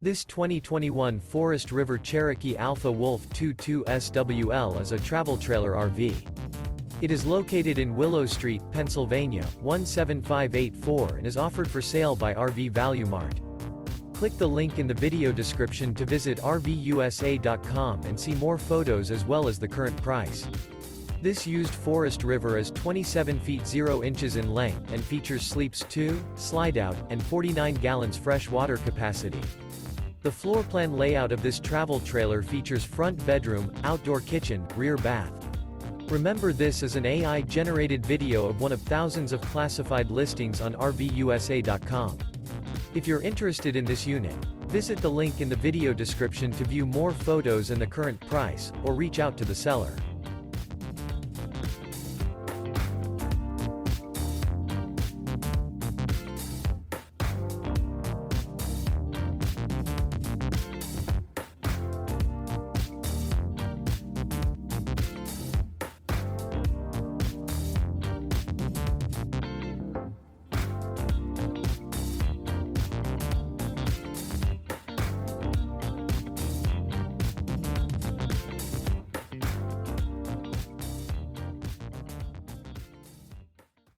This 2021 Forest River Cherokee Alpha Wolf 22 SWL is a travel trailer RV. It is located in Willow Street, Pennsylvania, 17584 and is offered for sale by RV Value Mart. Click the link in the video description to visit RVUSA.com and see more photos as well as the current price. This used Forest River is 27 feet 0 inches in length and features sleeps 2, slide-out, and 49 gallons fresh water capacity. The floor plan layout of this travel trailer features front bedroom, outdoor kitchen, rear bath. Remember, this is an AI-generated video of one of thousands of classified listings on RVUSA.com. If you're interested in this unit, visit the link in the video description to view more photos and the current price, or reach out to the seller.